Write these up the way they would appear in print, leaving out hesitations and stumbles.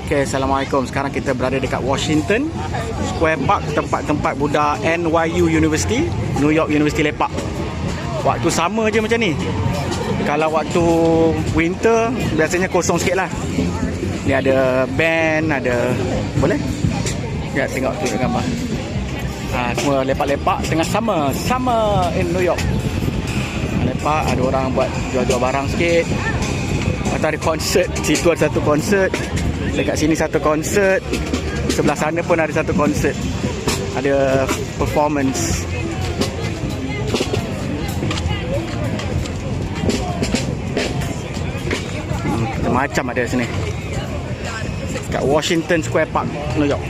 Okay, Assalamualaikum. Sekarang kita berada dekat Washington Square Park, tempat-tempat budak NYU University, New York University lepak. Waktu sama je macam ni. Kalau waktu winter biasanya kosong sikit lah. Ni ada band, ada... Boleh? Ya, tengok tu gambar. Semua lepak-lepak tengah summer in New York. Lepak, ada orang buat jual-jual barang sikit. Atau ada konsert. Situ ada satu konsert, dekat sini satu konsert, sebelah sana pun ada satu konsert. Ada performance. Macam ada sini kat Washington Square Park, New York.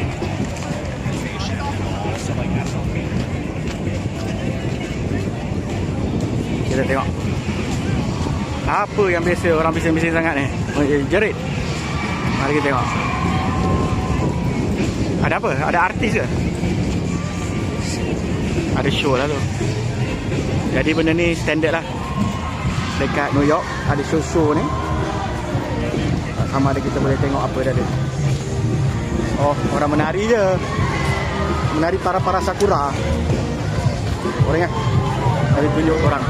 Kita tengok apa yang biasa orang bising-bising sangat ni. Jerit. Mari kita tengok. Ada apa? Ada artis ke? Ada show lah tu. Jadi benda ni standard lah. Dekat New York ada show-show ni. Sama ada kita boleh tengok apa dah ada. Oh, orang menari je. Menari para-para sakura. Orang ingat? Ada tunjuk orang.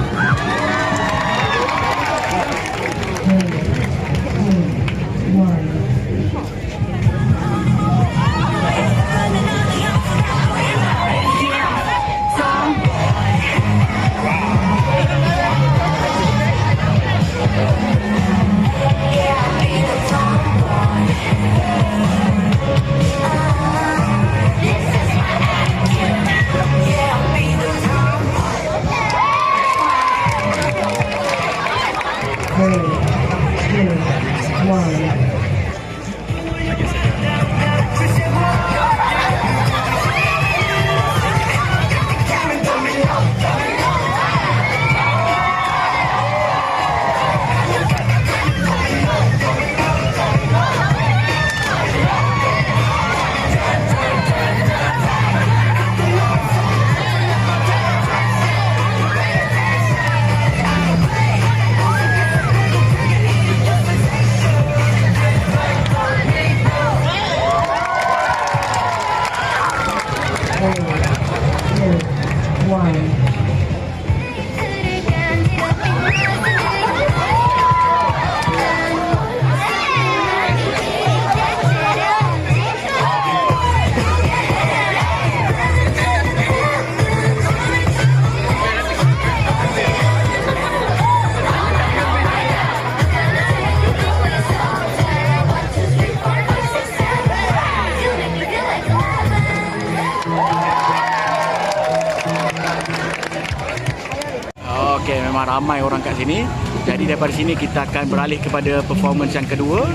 Okay, memang ramai orang kat sini. Jadi daripada sini kita akan beralih kepada performance yang kedua.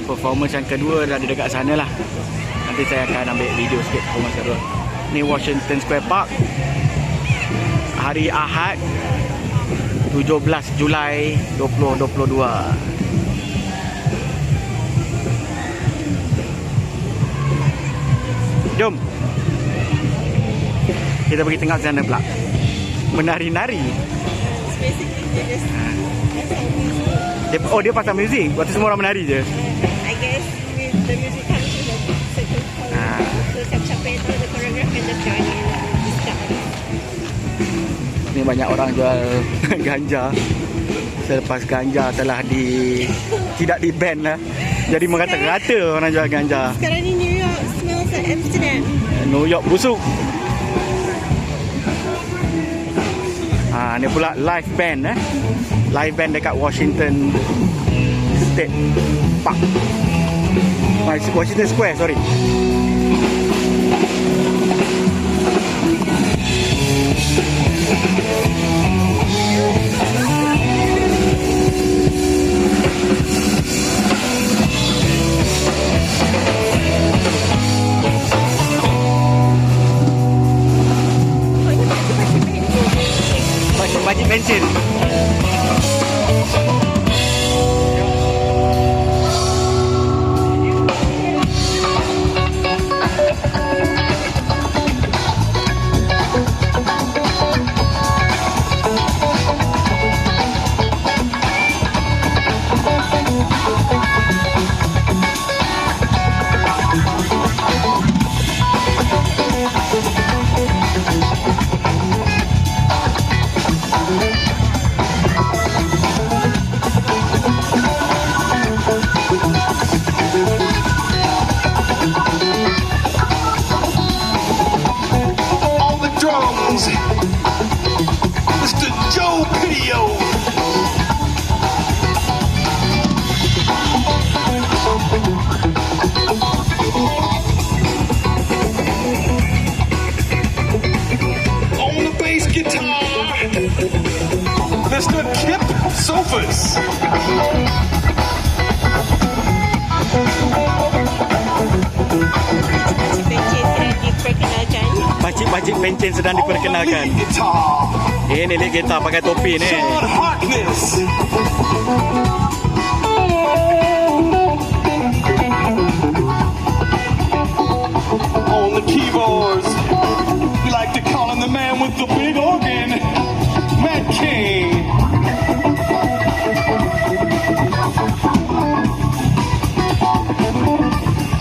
Performance yang kedua dah ada dekat sana lah. Nanti saya akan ambil video sikit performance kedua. Ni Washington Square Park, hari Ahad 17 Julai 2022. Jom kita pergi tengok sana pula. Menari-nari. Dia pasang muzik. Waktu semua orang menari je. I guess with the music comes with a certain color. So siapa-siapa yang tahu the choreograph can just join in this dance. Ni banyak orang jual ganja. Selepas ganja telah tidak di ban lah. Jadi merata-rata orang jual ganja. Sekarang ni New York smells like Amsterdam. New York busuk. Ni pula live band live band dekat Washington State Park, Washington Square, sorry. Bajet pensil. video. On the bass guitar, Mr. Kip Sofas. Pakcik pencen sedang diperkenalkan. Pakcik-pakcik pencen sedang diperkenalkan. Guitar, Ini lead gitar pakai topi ni. John Harkness. On the keyboards, we like to call him the man with the big organ, Matt King.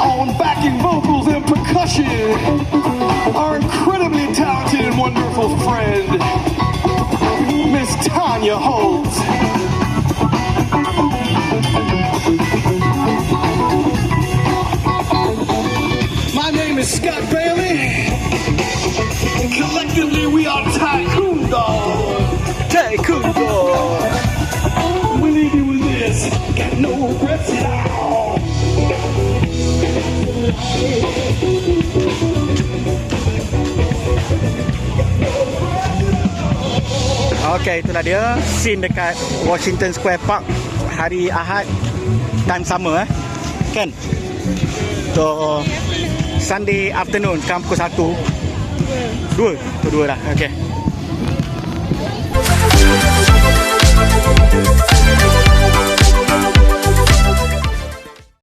On backing vocals and percussion, our incredibly talented and wonderful friend, Miss Tanya Holtz. My name is Scott Bailey, and collectively we are Tycoon Dog. Tycoon Dog. We leave you with this, got no regrets at all. Okey, itulah dia scene dekat Washington Square Park hari Ahad, time sama kan? So Sunday afternoon sekarang pukul 1. 2 dah. Okey.